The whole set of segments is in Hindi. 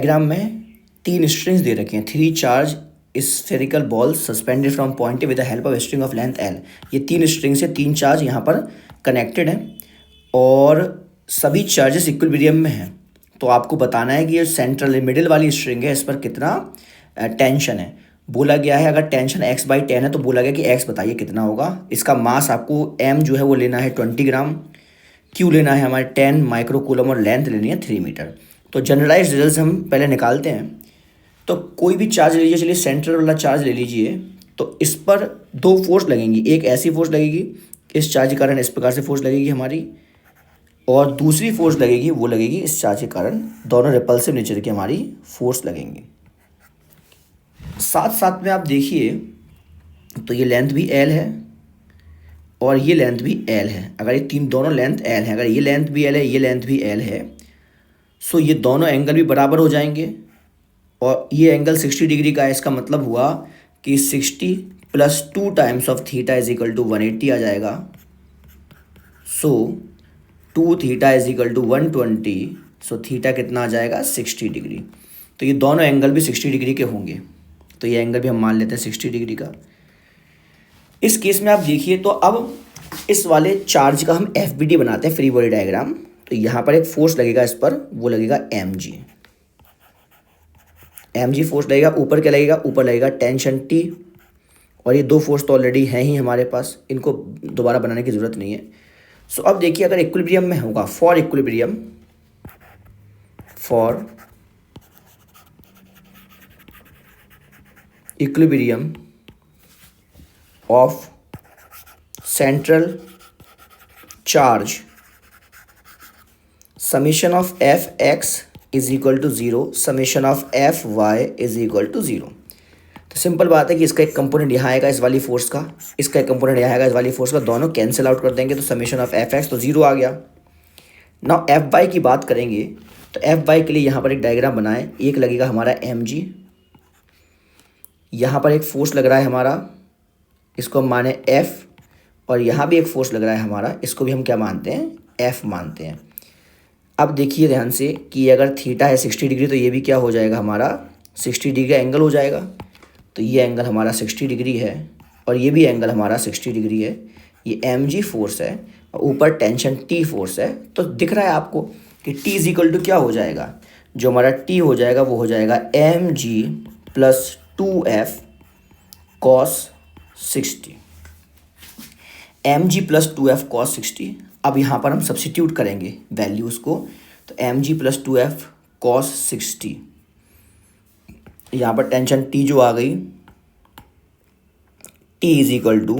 डायग्राम में 3 स्ट्रिंग्स दे रखे हैं। 3 charge spherical ball suspended from point with the help of string of length L. ये 3 स्ट्रिंग से 3 चार्ज यहाँ पर कनेक्टेड हैं और सभी चार्जेस इक्विलिब्रियम में हैं। तो आपको बताना है कि ये सेंट्रल मिडिल वाली स्ट्रिंग है, इस पर कितना टेंशन है। बोला गया है अगर टेंशन x/10 है तो बोला गया कि x बताइए कितना होगा। इसका मास आपको m जो है वो लेना है 20 ग्राम, q लेना है हमारे 10 माइक्रोकूलम और लेंथ लेनी है 3 मीटर। तो जनरलाइज रिजल्ट हम पहले निकालते हैं। तो कोई भी चार्ज ले लीजिए, चलिए सेंट्रल वाला चार्ज ले लीजिए। तो इस पर 2 फोर्स लगेंगी, एक ऐसी फोर्स लगेगी इस चार्ज के कारण, इस प्रकार से फोर्स लगेगी हमारी, और दूसरी फोर्स लगेगी वो लगेगी इस चार्ज के कारण। दोनों रिपल्सिव नेचर की हमारी फोर्स लगेंगी। साथ साथ में आप देखिए तो ये लेंथ भी एल है और ये लेंथ भी एल है। अगर ये दोनों लेंथ एल है, अगर ये लेंथ भी एल है, ये लेंथ भी एल है, सो ये दोनों एंगल भी बराबर हो जाएंगे और ये एंगल 60 डिग्री का है। इसका मतलब हुआ कि 60 + 2 times of theta is equal to 180 आ जाएगा। So 2 theta is equal to 120। So theta कितना आ जाएगा 60 डिग्री। तो ये दोनों एंगल भी 60 डिग्री के होंगे। तो ये एंगल भी हम मान लेते हैं 60 डिग्री का। इस केस में आप देखिए तो अब इस वाले चार्ज का हम FBD बनाते हैं, फ्री बॉडी डायग्राम। तो यहाँ पर एक फोर्स लगेगा इस पर, वो लगेगा mg फोर्स लगेगा। ऊपर क्या लगेगा, ऊपर लगेगा टेंशन T, और ये 2 फोर्स तो ऑलरेडी हैं ही हमारे पास, इनको दोबारा बनाने की ज़रूरत नहीं है। सो अब देखिए अगर इक्विलिब्रियम में होगा, for equilibrium of central charge summation of Fx is equal to 0, summation of Fy is equal to 0। तो सिंपल बात है कि इसका एक कंपोनेंट यहाँ आएगा इस वाली फोर्स का, इसका एक कंपोनेंट यहाँ आएगा इस वाली फोर्स का, दोनों कैंसिल आउट कर देंगे तो समीशन ऑफ Fx तो 0 आ गया। नाउ Fy की बात करेंगे तो Fy के लिए यहाँ पर एक डायग्राम बनाएं। एक लगेगा हमारा mg, यहाँ पर एक फोर्स लग रहा है हमारा, इसको हम माने F, और यहाँ भी एक फोर्स लग रहा है हमारा, इसको भी हम क्या मानते हैं, F मानते हैं। अब देखिए ध्यान से कि अगर थीटा है 60 डिग्री तो ये भी क्या हो जाएगा हमारा 60 डिग्री का एंगल हो जाएगा। तो ये एंगल हमारा 60 डिग्री है और ये भी एंगल हमारा 60 डिग्री है। ये mg फोर्स है और ऊपर टेंशन T फोर्स है। तो दिख रहा है आपको कि T इज इक्वल टू क्या हो जाएगा, जो हमारा T हो जाएगा वो हो जाएगा mg + 2F cos 60, mg + 2F cos 60। अब यहाँ पर हम सब्सिट्यूट करेंगे वैल्यूज़ को। तो mg + 2F cos 60, यहाँ पर टेंशन T जो आ गई, T is equal to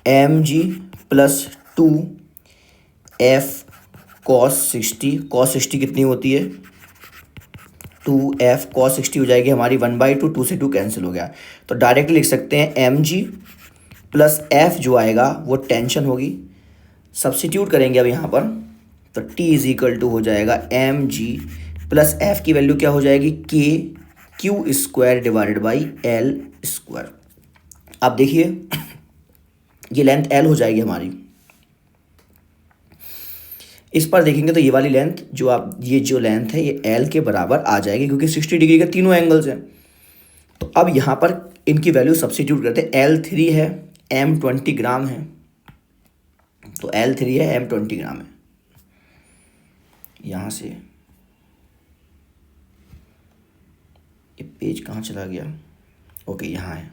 mg + 2F cos 60। cos 60 कितनी होती है, 2F cos 60 हो जाएगी हमारी 1/2, 2 से 2 कैंसिल हो गया। तो डायरेक्टली लिख सकते हैं mg + F जो आएगा वो टेंशन होगी। सब्सिट्यूट करेंगे अब यहाँ पर, तो T इज इक्वल टू हो जाएगा mg + F की वैल्यू क्या हो जाएगी, KQ² डिवाइडेड बाई L²। अब देखिए ये लेंथ L हो जाएगी हमारी। इस पर देखेंगे तो ये वाली लेंथ ये जो लेंथ है ये L के बराबर आ जाएगी, क्योंकि 60 डिग्री के तीनों एंगल्स हैं। तो अब यहाँ पर इनकी वैल्यू सब्सिट्यूट करते हैं। L3 है, M 20 ग्राम है, तो L3 है, M 20 ग्राम है। यहाँ से ये पेज कहाँ चला गया, ओके यहाँ है।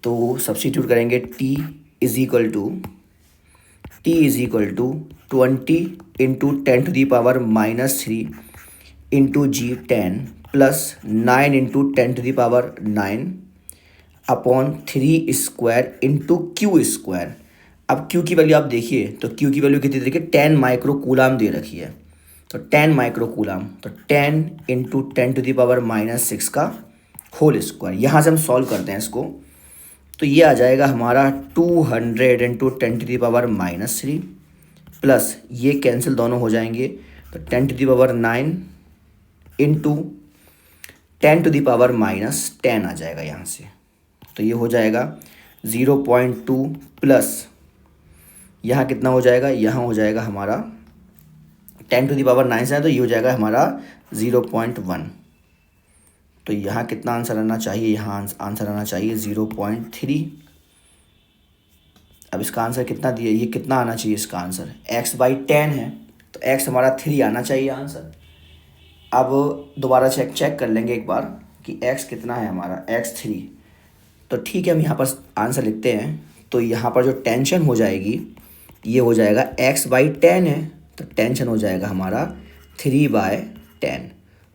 तो सब्सिट्यूट करेंगे T is equal to 20 × 10⁻³ into G 10 + 9 × 10⁹ upon 3² into Q²। अब Q की वैल्यू आप देखिए तो Q की वैल्यू कितनी देखिए 10 माइक्रोकूलम दे रखी है। तो 10 माइक्रोकूलम, तो 10 × 10⁻⁶ का होल स्क्वायर। यहाँ से हम सॉल्व करते हैं इसको, तो ये आ जाएगा हमारा 200 × 10⁻³ प्लस ये कैंसिल दोनों हो जाएंगे, तो 10⁹ इंटू 10⁻⁻10 आ जाएगा यहाँ से। तो ये हो जाएगा 0.2 प्लस यहाँ कितना हो जाएगा, यहाँ हो जाएगा हमारा 10⁻⁹ से है तो ये हो जाएगा हमारा 0.1। तो यहाँ कितना आंसर आना चाहिए, यहाँ आंसर आना चाहिए 0.3। अब इसका आंसर कितना दिया, ये कितना आना चाहिए इसका आंसर, x/10 है तो x हमारा 3 आना चाहिए आंसर। अब दोबारा चेक कर लेंगे एक बार कि x कितना है हमारा, x 3। तो ठीक है, हम यहाँ पर आंसर लिखते हैं। तो यहाँ पर जो टेंशन हो जाएगी ये हो जाएगा x/10 है तो टेंशन हो जाएगा हमारा 3/10।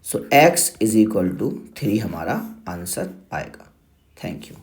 सो x = 3 हमारा आंसर आएगा। Thank you.